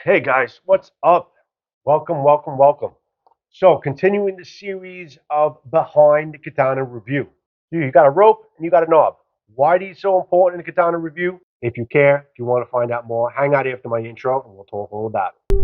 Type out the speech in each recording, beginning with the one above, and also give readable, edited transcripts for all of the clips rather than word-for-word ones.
Hey guys, what's up? Welcome. So, continuing the series of Behind the Katana Review. You got a rope and you got a knob. Why are these so important in the Katana Review? If you care, if you want to find out more, hang out after my intro and we'll talk all about it.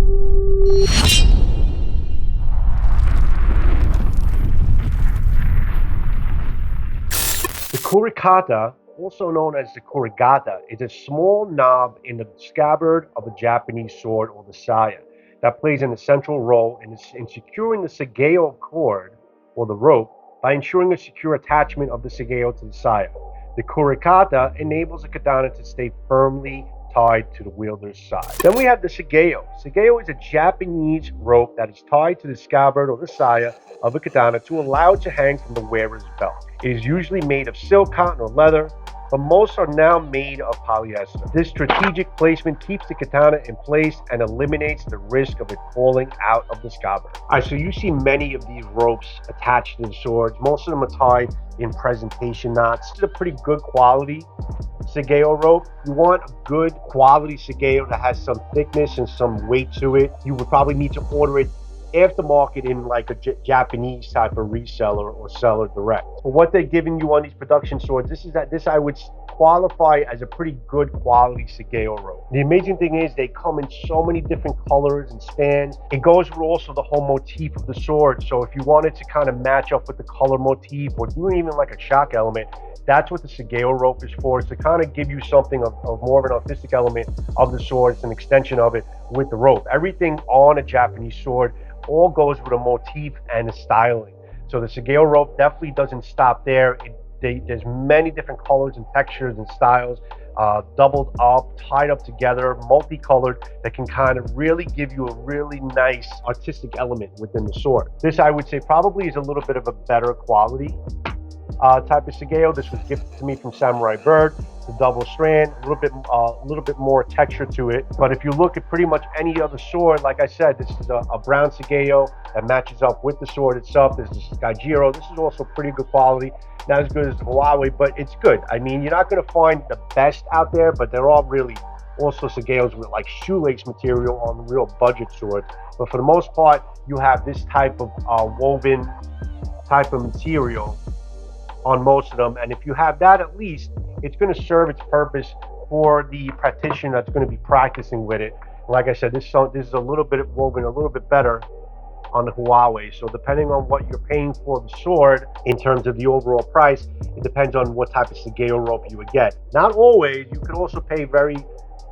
The kurikata, also known as the kurigata, is a small knob in the scabbard of a Japanese sword or the saya that plays an essential role in securing the sageo cord or the rope by ensuring a secure attachment of the sageo to the saya. The kurikata enables the katana to stay firmly tied to the wielder's side. Then we have the sageo. Sageo is a Japanese rope that is tied to the scabbard or the saya of a katana to allow it to hang from the wearer's belt. It is usually made of silk, cotton, or leather, but most are now made of polyester. This strategic placement keeps the katana in place and eliminates the risk of it falling out of the scabbard. Alright, so you see many of these ropes attached to the swords. Most of them are tied in presentation knots. This is a pretty good quality sageo rope. You want a good quality sageo that has some thickness and some weight to it. You would probably need to order it aftermarket in like a Japanese type of reseller or seller direct. But what they're giving you on these production swords, this I would qualify as a pretty good quality sageo rope. The amazing thing is they come in so many different colors and spans. It goes with also the whole motif of the sword. So if you wanted to kind of match up with the color motif or do even like a shock element, that's what the sageo rope is for. It's to kind of give you something of more of an artistic element of the sword. It's an extension of it with the rope. Everything on a Japanese sword all goes with a motif and a styling. So the sageo rope definitely doesn't stop there. There's many different colors and textures and styles, doubled up, tied up together, multicolored, that can kind of really give you a really nice artistic element within the sword. This I would say probably is a little bit of a better quality type of sageo. This was gifted to me from Samurai Bird. It's a double strand, a little bit more texture to it. But if you look at pretty much any other sword, like I said, this is a brown sageo that matches up with the sword itself. There's the Skyjiro. This is also pretty good quality. Not as good as the Hanwei, but it's good. I mean, you're not going to find the best out there, but they're all really also sageos with like shoelace material on real budget swords. But for the most part, you have this type of woven type of material on most of them, and if you have that, at least it's going to serve its purpose for the practitioner that's going to be practicing with it. Like I said, this is a little bit woven a little bit better on the Hanwei. So depending on what you're paying for the sword in terms of the overall price, it depends on what type of sageo rope you would get. Not always. You could also pay very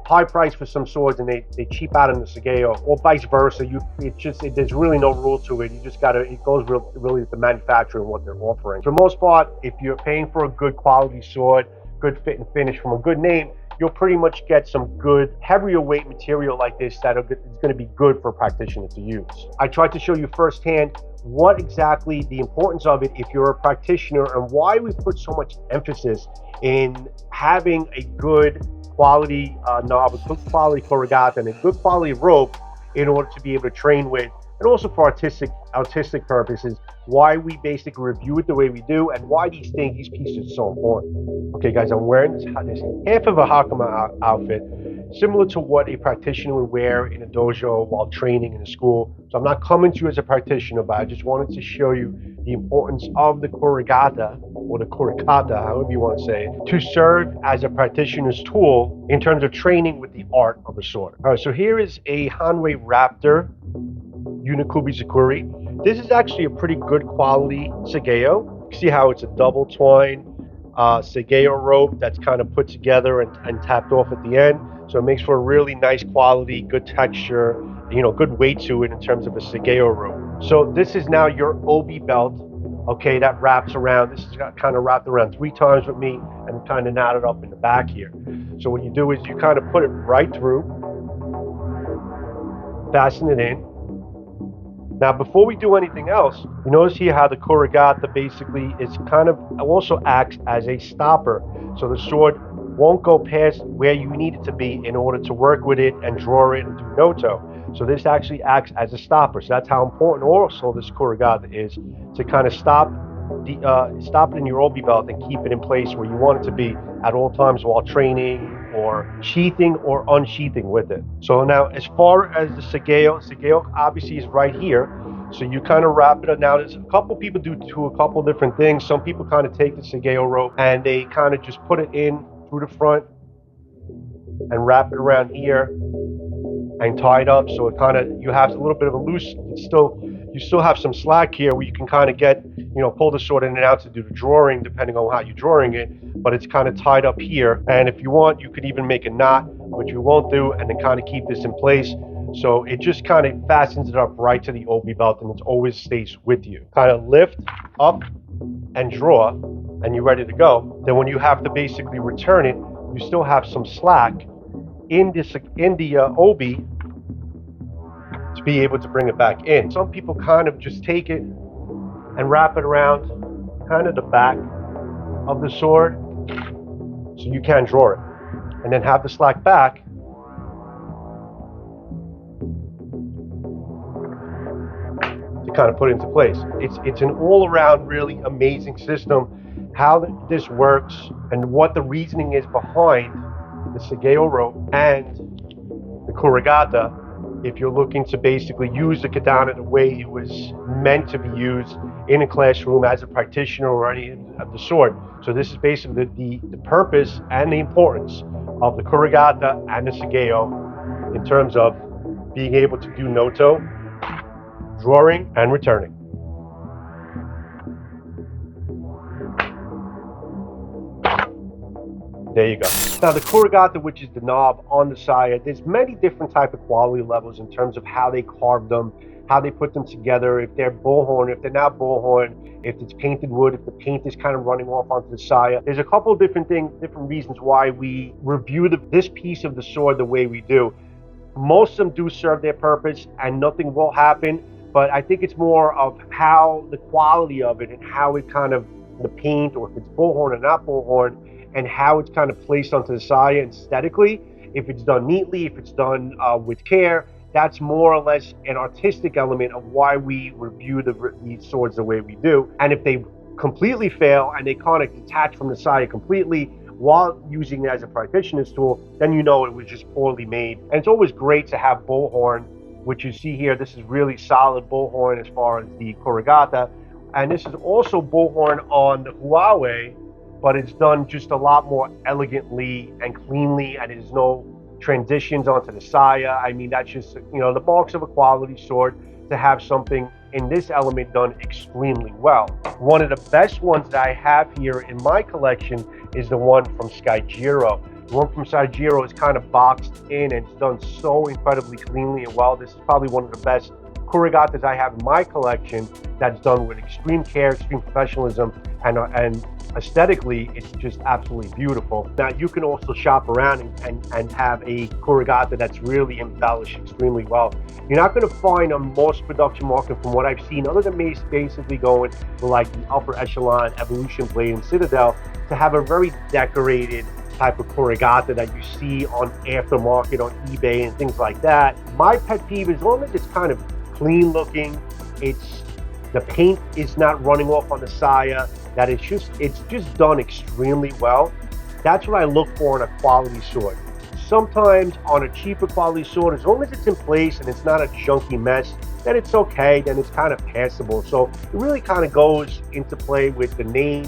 high price for some swords and they cheap out in the sageo, or vice versa. There's really no rule to it. You just gotta, it goes really with the manufacturer and what they're offering. For the most part, if you're paying for a good quality sword, good fit and finish from a good name, you'll pretty much get some good heavier weight material like this that is going to be good for a practitioner to use. I tried to show you firsthand what exactly the importance of it if you're a practitioner and why we put so much emphasis in having a good quality knob, a good quality kurigata, and a good quality rope in order to be able to train with, and also for artistic purposes, why we basically review it the way we do, and why these pieces are so important. Okay guys, I'm wearing this half of a hakama outfit, similar to what a practitioner would wear in a dojo while training in a school. So I'm not coming to you as a practitioner, but I just wanted to show you the importance of the kurigata, or the kurikata, however you want to say it, to serve as a practitioner's tool in terms of training with the art of the sword. All right, so here is a Hanwei Raptor Unikubi Zakuri. This is actually a pretty good quality sageo. See how it's a double twine sageo rope that's kind of put together and tapped off at the end. So it makes for a really nice quality, good texture, good weight to it in terms of a sageo rope. So this is now your obi belt, okay, that wraps around. This is kind of wrapped around 3 times with me and kind of knotted up in the back here. So what you do is you kind of put it right through, fasten it in. Now, before we do anything else, you notice here how the kurigata basically is kind of also acts as a stopper. So the sword won't go past where you need it to be in order to work with it and draw it and do noto. So this actually acts as a stopper. So that's how important also this kurigata is, to kind of stop it in your obi belt and keep it in place where you want it to be at all times while training, or sheathing or unsheathing with it. So now as far as the Sageo obviously is right here. So you kind of wrap it up. Now there's a couple people do a couple different things. Some people kind of take the Sageo rope and they kind of just put it in through the front and wrap it around here and tie it up. So it kind of, you have a little bit of a loose, you still have some slack here where you can kind of get, pull the sword in and out to do the drawing depending on how you're drawing it, but it's kind of tied up here. And if you want, you could even make a knot, which you won't do, and then kind of keep this in place. So it just kind of fastens it up right to the obi belt and it always stays with you. Kind of lift up and draw and you're ready to go. Then when you have to basically return it, you still have some slack in the obi to be able to bring it back in. Some people kind of just take it and wrap it around kind of the back of the sword so you can draw it, and then have the slack back to kind of put it into place. It's an all-around really amazing system. How this works and what the reasoning is behind the Sageo rope and the Kurigata, if you're looking to basically use the katana the way it was meant to be used in a classroom as a practitioner or any of the sort. So this is basically the purpose and the importance of the Kurigata and the Sageo in terms of being able to do noto, drawing, and returning. There you go. Now the Kurigata, which is the knob on the saya, there's many different type of quality levels in terms of how they carve them, how they put them together, if they're bullhorn, if they're not bullhorn, if it's painted wood, if the paint is kind of running off onto the saya. There's a couple of different reasons why we review this piece of the sword the way we do. Most of them do serve their purpose and nothing will happen, but I think it's more of how the quality of it and how it kind of, the paint, or if it's bullhorn or not bullhorn, and how it's kind of placed onto the saya aesthetically. If it's done neatly, if it's done with care, that's more or less an artistic element of why we review these swords the way we do. And if they completely fail and they kind of detach from the saya completely while using it as a practitioner's tool, then you know it was just poorly made. And it's always great to have bullhorn, which you see here. This is really solid bullhorn as far as the Kurigata. And this is also bullhorn on the Huawei, but it's done just a lot more elegantly and cleanly, and there's no transitions onto the saya. I mean, that's just, the marks of a quality sword to have something in this element done extremely well. One of the best ones that I have here in my collection is the one from Saigiro. The one from Saigiro is kind of boxed in and it's done so incredibly cleanly and well. This is probably one of the best Kurigatas I have in my collection that's done with extreme care, extreme professionalism, and aesthetically, it's just absolutely beautiful. Now, you can also shop around and have a Kurigata that's really embellished extremely well. You're not going to find a most production market from what I've seen, other than basically going for like the upper echelon Evolution Blade and Citadel, to have a very decorated type of Kurigata that you see on aftermarket, on eBay and things like that. My pet peeve, as long as it's kind of clean looking, the paint is not running off on the saya, that it's just done extremely well. That's what I look for in a quality sword. Sometimes on a cheaper quality sword, as long as it's in place and it's not a junky mess, then it's okay, then it's kind of passable. So it really kind of goes into play with the name,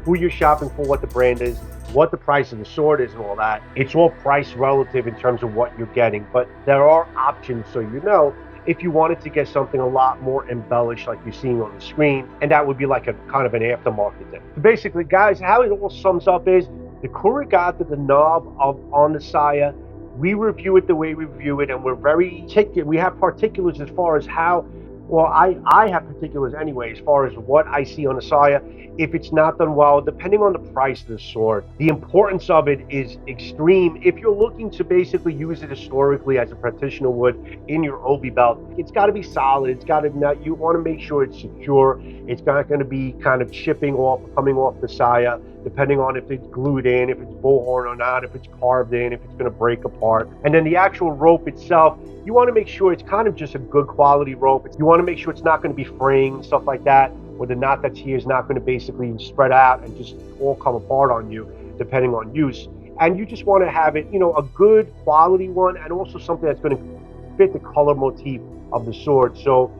who you're shopping for, what the brand is, what the price of the sword is and all that. It's all price relative in terms of what you're getting, but there are options, so you know, if you wanted to get something a lot more embellished like you're seeing on the screen, and that would be like a kind of an aftermarket thing. So basically, guys, how it all sums up is the Kurigata, the knob on the saya, we review it the way we review it, and we're very particular. We have particulars as far as how, well, I have particulars anyway, as far as what I see on the saya. If it's not done well, depending on the price of the sword, the importance of it is extreme. If you're looking to basically use it historically as a practitioner would in your obi belt, it's got to be solid. It's got to not. You want to make sure it's secure. It's not going to be kind of chipping off, coming off the saya, depending on if it's glued in, if it's bullhorn or not, if it's carved in, if it's going to break apart. And then the actual rope itself, you want to make sure it's kind of just a good quality rope. You want to make sure it's not going to be fraying and stuff like that, or the knot that's here is not going to basically spread out and just all come apart on you, depending on use. and you just want to have it, a good quality one, and also something that's going to fit the color motif of the sword. So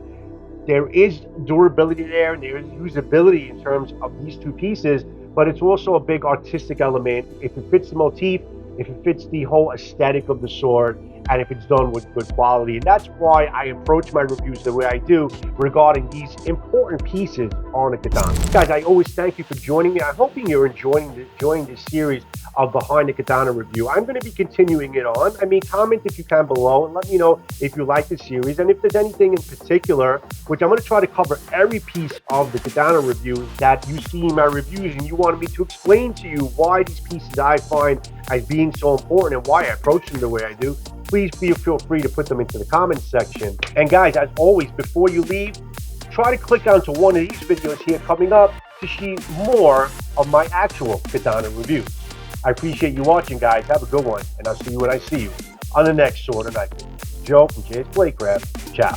there is durability there, and there is usability in terms of these two pieces, but it's also a big artistic element. If it fits the motif, if it fits the whole aesthetic of the sword, and if it's done with good quality. And that's why I approach my reviews the way I do regarding these important pieces on a katana. Guys, I always thank you for joining me. I'm hoping you're enjoying this series of Behind the Katana review. I'm going to be continuing it on. Comment if you can below and let me know if you like the series, and if there's anything in particular, which I'm going to try to cover every piece of the katana review that you see in my reviews, and you wanted me to explain to you why these pieces I find as being so important and why I approach them the way I do. Please feel free to put them into the comments section. And guys, as always, before you leave, try to click onto one of these videos here coming up to see more of my actual katana reviews. I appreciate you watching, guys. Have a good one, and I'll see you when I see you on the next Sword and Knife. Joe from Jay's Blade Craft. Ciao.